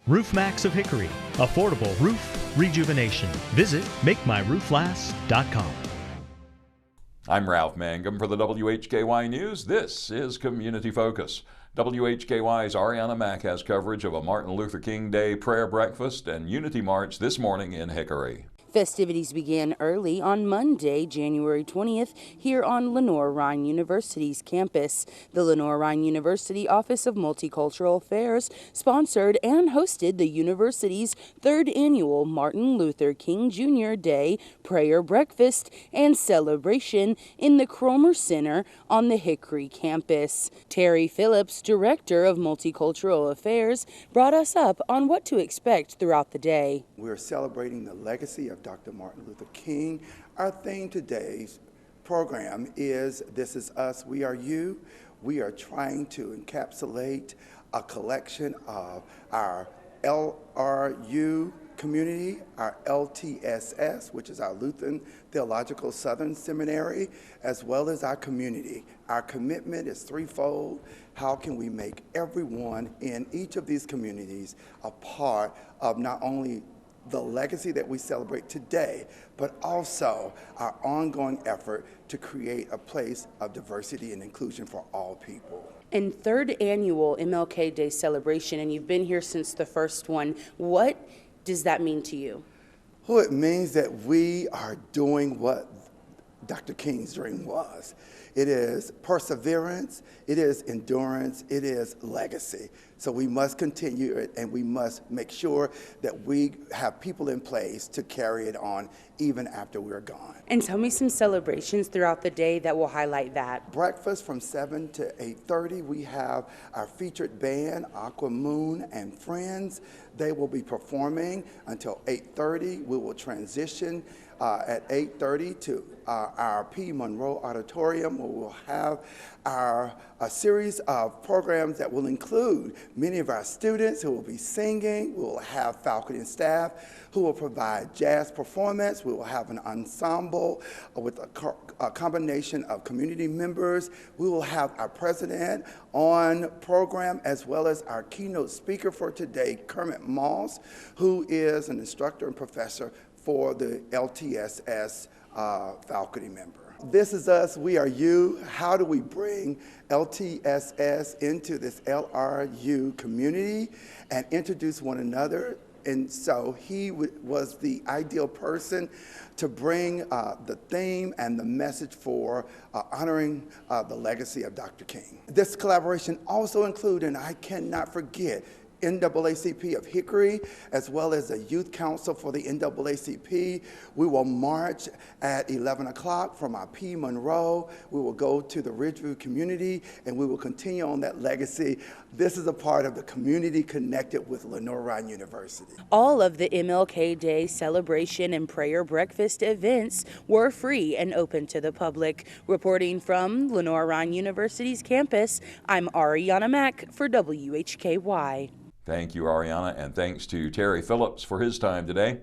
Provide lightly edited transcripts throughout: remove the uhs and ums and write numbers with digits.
Roof Max of Hickory. Affordable roof rejuvenation. Visit MakeMyRoofLast.com. I'm Ralph Mangum for the WHKY News. This is Community Focus. WHKY's Arianna Mack has coverage of a Martin Luther King Day prayer breakfast and unity march this morning in Hickory. Festivities began early on Monday, January 20th, here on Lenoir-Rhyne University's campus. The Lenoir-Rhyne University Office of Multicultural Affairs sponsored and hosted the university's third annual Martin Luther King Jr. Day prayer breakfast and celebration in the Cromer Center on the Hickory campus. Terry Phillips, Director of Multicultural Affairs, brought us up on what to expect throughout the day. We're celebrating the legacy of Dr. Martin Luther King. Our theme today's program is This Is Us, We Are You. We are trying to encapsulate a collection of our LRU community, our LTSS, which is our Lutheran Theological Southern Seminary, as well as our community. Our commitment is threefold. How can we make everyone in each of these communities a part of not only the legacy that we celebrate today, but also our ongoing effort to create a place of diversity and inclusion for all people. And third annual M.L.K. Day celebration, and you've been here since the first one. What does that mean to you? Well, it means that we are doing what Dr. King's dream was. It is perseverance, it is endurance, it is legacy. So we must continue it, and we must make sure that we have people in place to carry it on even after we're gone. And tell me some celebrations throughout the day that will highlight that. Breakfast from 7 to 8:30. We have our featured band, Aqua Moon and Friends. They will be performing until 8:30. We will transition at 8:30 to our P. Monroe Auditorium, where we'll have a series of programs that will include many of our students who will be singing. We will have faculty and staff who will provide jazz performance. We will have an ensemble with a combination of community members. We will have our president on program, as well as our keynote speaker for today, Kermit Moss, who is an instructor and professor for the LTSS faculty member. This is us, we are you. How do we bring LTSS into this LRU community and introduce one another? And so he was the ideal person to bring the theme and the message for honoring the legacy of Dr. King. This collaboration also included, and I cannot forget, NAACP of Hickory, as well as the Youth Council for the NAACP. We will march at 11 o'clock from our P. Monroe. We will go to the Ridgeview community, and we will continue on that legacy. This is a part of the community connected with Lenoir-Rhyne University. All of the M.L.K. Day celebration and prayer breakfast events were free and open to the public. Reporting from Lenoir-Rhyne University's campus, I'm Arianna Mack for WHKY. Thank you, Arianna, and thanks to Terry Phillips for his time today.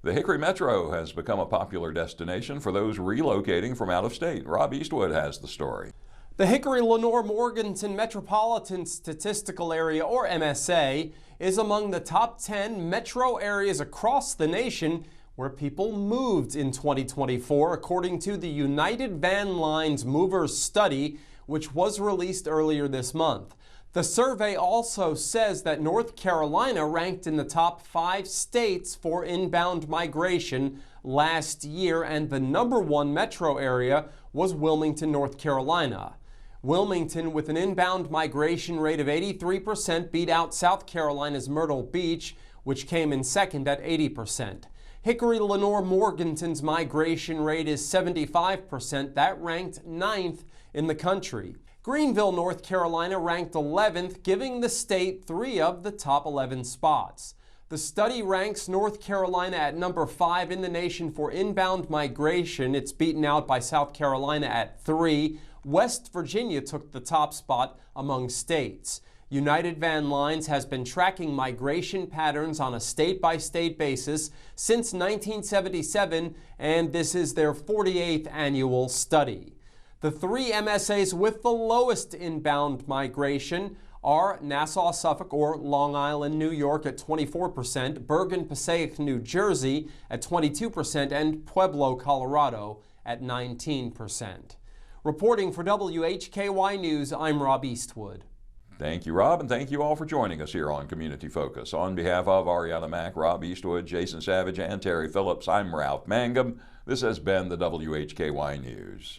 The Hickory Metro has become a popular destination for those relocating from out of state. Rob Eastwood has the story. The Hickory-Lenoir-Morganton Metropolitan Statistical Area, or MSA, is among the top 10 metro areas across the nation where people moved in 2024, according to the United Van Lines Movers Study, which was released earlier this month. The survey also says that North Carolina ranked in the top 5 states for inbound migration last year, and the #1 metro area was Wilmington, North Carolina. Wilmington, with an inbound migration rate of 83%, beat out South Carolina's Myrtle Beach, which came in second at 80%. Hickory-Lenoir-Morganton's migration rate is 75%. That ranked 9th in the country. Greenville, North Carolina ranked 11th, giving the state 3 of the top 11 spots. The study ranks North Carolina at number 5 in the nation for inbound migration. It's beaten out by South Carolina at 3. West Virginia took the top spot among states. United Van Lines has been tracking migration patterns on a state-by-state basis since 1977, and this is their 48th annual study. The 3 MSAs with the lowest inbound migration are Nassau, Suffolk, or Long Island, New York at 24%, Bergen, Passaic, New Jersey at 22%, and Pueblo, Colorado at 19%. Reporting for WHKY News, I'm Rob Eastwood. Thank you, Rob, and thank you all for joining us here on Community Focus. On behalf of Arianna, Mack, Rob Eastwood, Jason Savage, and Terry Phillips, I'm Ralph Mangum. This has been the WHKY News.